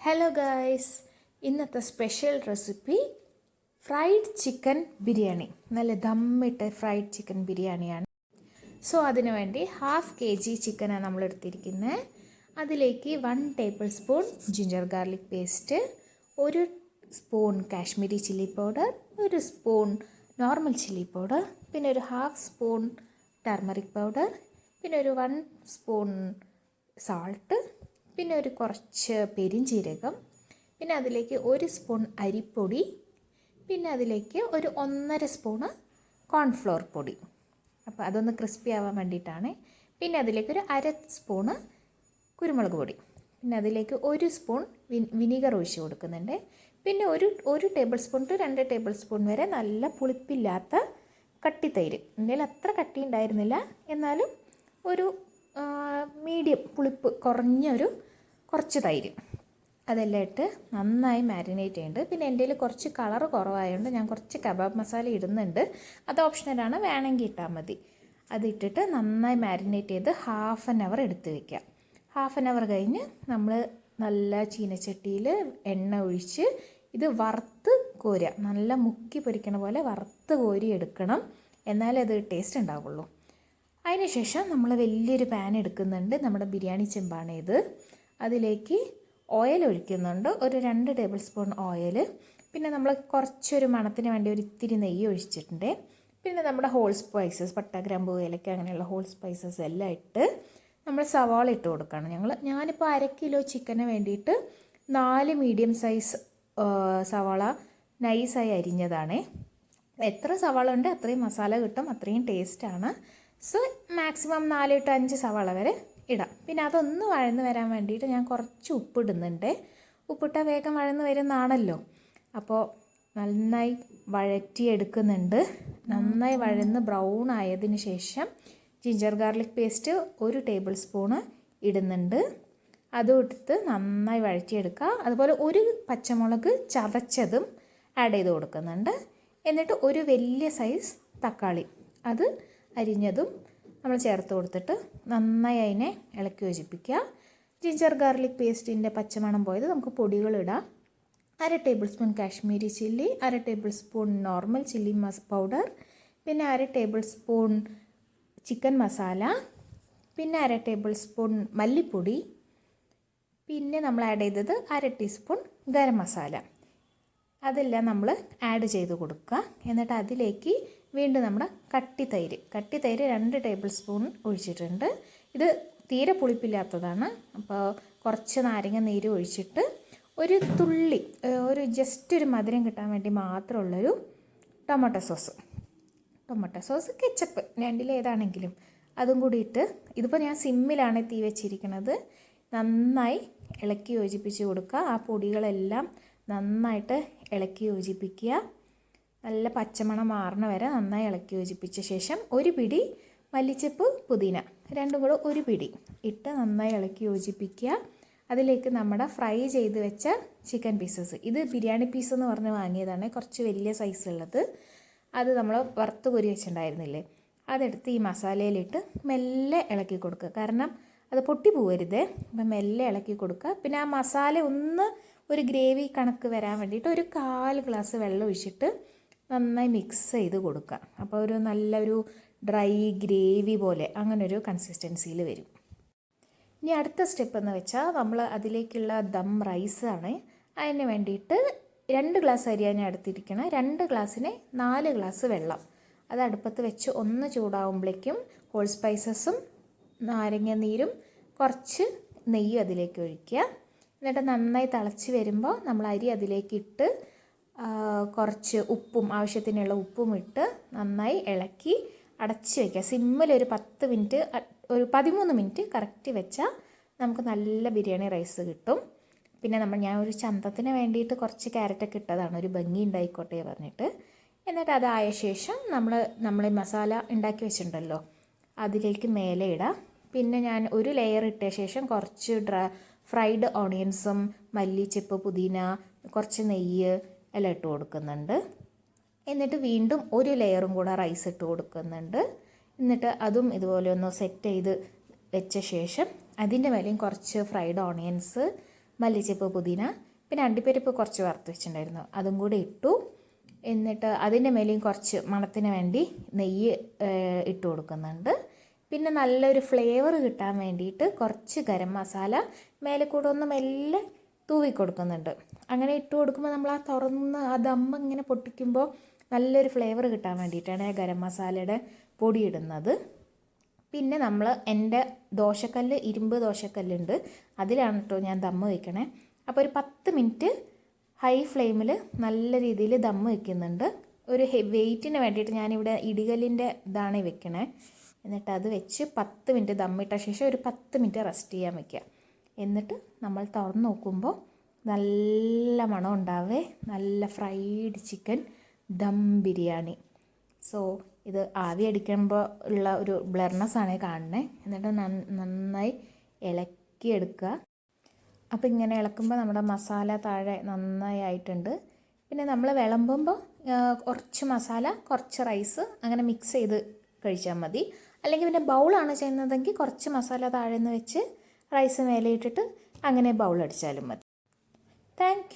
Hello guys, ഇന്നത്തെ special recipe fried chicken biryani. നല്ല ദമ്മിട്ട fried chicken ബിരിയാണിയാണ്. സോ അതിനു വേണ്ടി 1/2 kg ചിക്കനാണ് നമ്മൾ എടുത്തിരിക്കുന്നത്. അതിലേക്ക് 1 table spoon ginger garlic paste, 1 spoon Kashmiri chilli powder, 1 spoon normal chilli powder, പിന്നെ ഒരു 1/2 സ്പൂൺ ടർമറിക് പൗഡർ, പിന്നെ ഒരു 1 സ്പൂൺ സാൾട്ട്, പിന്നെ ഒരു കുറച്ച് പെരിഞ്ജീരകം, പിന്നെ അതിലേക്ക് 1 സ്പൂൺ അരിപ്പൊടി, പിന്നെ അതിലേക്ക് ഒരു 1.5 സ്പൂണ് കോൺഫ്ലോർ പൊടി. അപ്പോൾ അതൊന്ന് ക്രിസ്പി ആവാൻ വേണ്ടിയിട്ടാണ്. പിന്നെ അതിലേക്ക് ഒരു 1/2 സ്പൂണ് കുരുമുളക് പൊടി, പിന്നെ അതിലേക്ക് 1 സ്പൂൺ വിനീഗർ ഒഴിച്ച് കൊടുക്കുന്നുണ്ട്. പിന്നെ ഒരു tablespoon to 2 tablespoon വരെ നല്ല പുളിപ്പില്ലാത്ത കട്ടിത്തൈര്. എൻ്റെ അത്ര കട്ടി ഉണ്ടായിരുന്നില്ല, എന്നാലും ഒരു മീഡിയം പുളിപ്പ് കുറച്ച് തൈര് അതെല്ലാം ഇട്ട് നന്നായി മാരിനേറ്റ് ചെയ്യുന്നുണ്ട്. പിന്നെ എൻ്റെ കയ്യിൽ കുറച്ച് കളർ കുറവായതുകൊണ്ട് ഞാൻ കുറച്ച് കബാബ് മസാല ഇടുന്നുണ്ട്. അത് ഓപ്ഷണലാണ്, വേണമെങ്കിൽ ഇട്ടാൽ മതി. അതിട്ടിട്ട് നന്നായി മാരിനേറ്റ് ചെയ്ത് 1/2 hour എടുത്ത് വയ്ക്കുക. 1/2 hour കഴിഞ്ഞ് നമ്മൾ നല്ല ചീനച്ചട്ടിയിൽ എണ്ണ ഒഴിച്ച് ഇത് വറുത്ത് കോരുക. നല്ല മുക്കി പൊരിക്കണ പോലെ വറുത്ത് കോരി എടുക്കണം, എന്നാലേ അത് ടേസ്റ്റ് ഉണ്ടാവുള്ളൂ. അതിനുശേഷം നമ്മൾ വലിയൊരു പാൻ എടുക്കുന്നുണ്ട്. നമ്മുടെ ബിരിയാണി ചെമ്പാണ് ഇത്. അതിലേക്ക് ഓയിൽ ഒഴിക്കുന്നുണ്ട്, ഒരു 2 ടേബിൾ സ്പൂൺ ഓയിൽ. പിന്നെ നമ്മൾ കുറച്ചൊരു മണത്തിന് വേണ്ടി ഒരു ഇത്തിരി നെയ്യ് ഒഴിച്ചിട്ടുണ്ട്. പിന്നെ നമ്മുടെ ഹോൾ സ്പൈസസ്, പട്ട, ഗ്രാമ്പൂ, ഏലക്ക അങ്ങനെയുള്ള ഹോൾ സ്പൈസസ് എല്ലാം ഇട്ട് നമ്മൾ സവാള ഇട്ട് കൊടുക്കണം. ഞാനിപ്പോൾ 1/2 കിലോ ചിക്കന് വേണ്ടിയിട്ട് 4 മീഡിയം സൈസ് സവാള നൈസായി അരിഞ്ഞതാണ്. എത്ര സവാള ഉണ്ട് അത്രയും മസാല കിട്ടും, അത്രയും ടേസ്റ്റാണ്. സോ മാക്സിമം 4 to 5 സവാള വരെ ഇടാം. പിന്നെ അതൊന്ന് വഴന്ന് വരാൻ വേണ്ടിയിട്ട് ഞാൻ കുറച്ച് ഉപ്പിടുന്നുണ്ട്. ഉപ്പിട്ടാൽ വേഗം വഴന്ന് വരുന്നതാണല്ലോ. അപ്പോൾ നന്നായി വഴറ്റിയെടുക്കുന്നുണ്ട്. നന്നായി വഴന്ന് ബ്രൗൺ ആയതിന് ശേഷം ginger garlic paste 1 table spoon ഇടുന്നുണ്ട്. അതും എടുത്ത് നന്നായി വഴറ്റിയെടുക്കുക. അതുപോലെ 1 പച്ചമുളക് ചതച്ചതും ആഡ് ചെയ്ത് കൊടുക്കുന്നുണ്ട്. എന്നിട്ട് ഒരു വലിയ സൈസ് തക്കാളി അത് അരിഞ്ഞതും നമ്മൾ ചേർത്ത് കൊടുത്തിട്ട് നന്നായി അതിനെ ഇളക്കി യോജിപ്പിക്കുക. ജിഞ്ചർ ഗാർലിക് പേസ്റ്റിൻ്റെ പച്ചമണം പോയത് നമുക്ക് പൊടികളിടാം. 1/2 table spoon Kashmiri chilli, 1/2 table spoon normal chilli powder, പിന്നെ 1/2 ടേബിൾ സ്പൂൺ ചിക്കൻ മസാല, പിന്നെ 1/2 ടേബിൾ സ്പൂൺ മല്ലിപ്പൊടി, പിന്നെ നമ്മൾ ആഡ് ചെയ്തത് 1/2 ടീസ്പൂൺ ഗരം മസാല. അതെല്ലാം നമ്മൾ ആഡ് ചെയ്ത് കൊടുക്കുക. എന്നിട്ട് അതിലേക്ക് വീണ്ടും നമ്മുടെ കട്ടിത്തൈര് 2 ടേബിൾ സ്പൂൺ ഒഴിച്ചിട്ടുണ്ട്. ഇത് തീരെ പുളിപ്പില്ലാത്തതാണ്. അപ്പോൾ കുറച്ച് നാരങ്ങ നീര് ഒഴിച്ചിട്ട് ഒരു തുള്ളി, ജസ്റ്റ് ഒരു മധുരം കിട്ടാൻ വേണ്ടി മാത്രമുള്ളൊരു ടൊമാറ്റോ സോസ്, കെച്ചപ്പ്, രണ്ടിലേതാണെങ്കിലും അതും കൂടി ഇട്ട്, ഇതിപ്പോൾ ഞാൻ സിമ്മിലാണ് തീ വെച്ചിരിക്കുന്നത്. നന്നായി ഇളക്കി യോജിപ്പിച്ച് കൊടുക്കുക. ആ പൊടികളെല്ലാം നന്നായിട്ട് ഇളക്കി യോജിപ്പിക്കുക. നല്ല പച്ചമണം മാറണ വരെ നന്നായി ഇളക്കി യോജിപ്പിച്ച ശേഷം ഒരു പിടി മല്ലിച്ചപ്പ്, പുതിന രണ്ടും കൂടെ ഒരു പിടി ഇട്ട് നന്നായി ഇളക്കി യോജിപ്പിക്കുക. അതിലേക്ക് നമ്മുടെ ഫ്രൈ ചെയ്ത് വെച്ച ചിക്കൻ പീസസ്, ഇത് ബിരിയാണി പീസ് എന്ന് പറഞ്ഞ് വാങ്ങിയതാണ്, കുറച്ച് വലിയ സൈസ് ഉള്ളത്. അത് നമ്മൾ വറുത്ത് കോരി വെച്ചിട്ടുണ്ടായിരുന്നില്ലേ, അതെടുത്ത് ഈ മസാലയിലിട്ട് മെല്ലെ ഇളക്കി കൊടുക്കുക. കാരണം അത് പൊട്ടി പോകരുത്. അപ്പം മെല്ലെ ഇളക്കി കൊടുക്കുക. പിന്നെ ആ മസാല ഒരു ഗ്രേവി കണക്ക് വരാൻ വേണ്ടിയിട്ട് ഒരു 1/4 ഗ്ലാസ് വെള്ളം ഒഴിച്ചിട്ട് നന്നായി മിക്സ് ചെയ്ത് കൊടുക്കുക. അപ്പോൾ നല്ലൊരു ഡ്രൈ ഗ്രേവി പോലെ അങ്ങനൊരു കൺസിസ്റ്റൻസിയിൽ വരും. ഇനി അടുത്ത സ്റ്റെപ്പ് എന്ന് വെച്ചാൽ നമ്മൾ അതിലേക്കുള്ള ദം റൈസാണ്. അതിന് വേണ്ടിയിട്ട് 2 ഗ്ലാസ് അരിയാണ് ഞാൻ എടുത്തിരിക്കണം. 2 ഗ്ലാസ്സിന് 4 ഗ്ലാസ് വെള്ളം. അത് അടുപ്പത്ത് വെച്ച് ഒന്ന് ചൂടാവുമ്പോഴേക്കും ഹോൾ സ്പൈസസും നാരങ്ങ നീരും കുറച്ച് നെയ്യും അതിലേക്ക് ഒഴിക്കുക. എന്നിട്ട് നന്നായി തിളച്ച് വരുമ്പോൾ നമ്മൾ അരി അതിലേക്ക് ഇട്ട് കുറച്ച് ഉപ്പും, ആവശ്യത്തിനുള്ള ഉപ്പും ഇട്ട് നന്നായി ഇളക്കി അടച്ച് വയ്ക്കുക. സിമ്മിൽ ഒരു 10 മിനിറ്റ്, ഒരു 13 മിനിറ്റ് കറക്റ്റ് വെച്ചാൽ നമുക്ക് നല്ല ബിരിയാണി റൈസ് കിട്ടും. പിന്നെ ഞാൻ ഒരു ചന്തത്തിന് വേണ്ടിയിട്ട് കുറച്ച് ക്യാരറ്റൊക്കെ ഇട്ടതാണ്, ഒരു ഭംഗി ഉണ്ടായിക്കോട്ടെ പറഞ്ഞിട്ട്. എന്നിട്ട് അതായ ശേഷം നമ്മൾ മസാല ഉണ്ടാക്കി വെച്ചിട്ടുണ്ടല്ലോ അതിലേക്ക് മേലെ ഇടാം. പിന്നെ ഞാൻ ഒരു ലെയർ ഇട്ട ശേഷം കുറച്ച് ഫ്രൈഡ് ഓണിയൻസും മല്ലിച്ചപ്പ്, പുതിന, കുറച്ച് നെയ്യ് എല്ലാം ഇട്ട് കൊടുക്കുന്നുണ്ട്. എന്നിട്ട് വീണ്ടും ഒരു ലെയറും കൂടെ റൈസ് ഇട്ട് കൊടുക്കുന്നുണ്ട്. എന്നിട്ട് അതും ഇതുപോലെ ഒന്ന് സെറ്റ് ചെയ്ത് വെച്ച ശേഷം അതിൻ്റെ മേലെയും കുറച്ച് ഫ്രൈഡ് ഓണിയൻസ്, മല്ലിച്ചപ്പ്, പുതിന, പിന്നെ അണ്ടിപ്പരിപ്പ് കുറച്ച് വറുത്ത് വെച്ചിട്ടുണ്ടായിരുന്നു, അതും കൂടി ഇട്ടു. എന്നിട്ട് അതിൻ്റെ മേലെയും കുറച്ച് മണത്തിന് വേണ്ടി നെയ്യ് ഇട്ട് കൊടുക്കുന്നുണ്ട്. പിന്നെ നല്ലൊരു ഫ്ലേവർ കിട്ടാൻ വേണ്ടിയിട്ട് കുറച്ച് ഗരം മസാല മേലെ കൂടെ ഒന്ന് മെല്ലെ തൂവി കൊടുക്കുന്നുണ്ട്. അങ്ങനെ ഇട്ട് കൊടുക്കുമ്പോൾ നമ്മൾ ആ തുറന്ന് ആ ദമ്മ് ഇങ്ങനെ പൊട്ടിക്കുമ്പോൾ നല്ലൊരു ഫ്ലേവർ കിട്ടാൻ വേണ്ടിയിട്ടാണ് ഗരം മസാലയുടെ പൊടി ഇടുന്നത്. പിന്നെ എൻ്റെ ദോശക്കല്ല്, ഇരുമ്പ് ദോശക്കല്ലുണ്ട്, അതിലാണ് കേട്ടോ ഞാൻ ദമ്മ് വയ്ക്കണേ. അപ്പോൾ ഒരു 10 മിനിറ്റ് ഹൈ ഫ്ലെയിമിൽ നല്ല രീതിയിൽ ദമ്മ് വയ്ക്കുന്നുണ്ട്. ഒരു വെയിറ്റിന് വേണ്ടിയിട്ട് ഞാനിവിടെ ഇടികല്ലിൻ്റെ ഇതാണ് വെക്കണേ. എന്നിട്ട് അത് വെച്ച് 10 മിനിറ്റ് ദമ്മിട്ട ശേഷം ഒരു 10 മിനിറ്റ് റെസ്റ്റ് ചെയ്യാൻ വയ്ക്കുക. എന്നിട്ട് നമ്മൾ തുറന്ന് നോക്കുമ്പോൾ നല്ല മണം ഉണ്ടാവേ, നല്ല fried chicken dum biryani. So ഇത് ആവി അടിക്കുമ്പോൾ ഉള്ള ഒരു ബ്ലർനെസ്സാണ് കാണുന്നത്. എന്നിട്ട് നന്നായി ഇളക്കിയെടുക്കുക. അപ്പോൾ ഇങ്ങനെ ഇളക്കുമ്പോൾ നമ്മുടെ മസാല താഴെ നന്നായി ആയിട്ടുണ്ട്. പിന്നെ നമ്മൾ വിളമ്പുമ്പോൾ കുറച്ച് മസാല, കുറച്ച് റൈസ് അങ്ങനെ മിക്സ് ചെയ്ത് കഴിച്ചാൽ മതി. അല്ലെങ്കിൽ പിന്നെ ബൗളാണ് ചെയ്യുന്നതെങ്കിൽ കുറച്ച് മസാല താഴെ നിന്ന് വെച്ച് റൈസ് മേലെ ഇട്ടിട്ട് അങ്ങനെ ബൗൾ അടിച്ചാലും മതി. Thank you.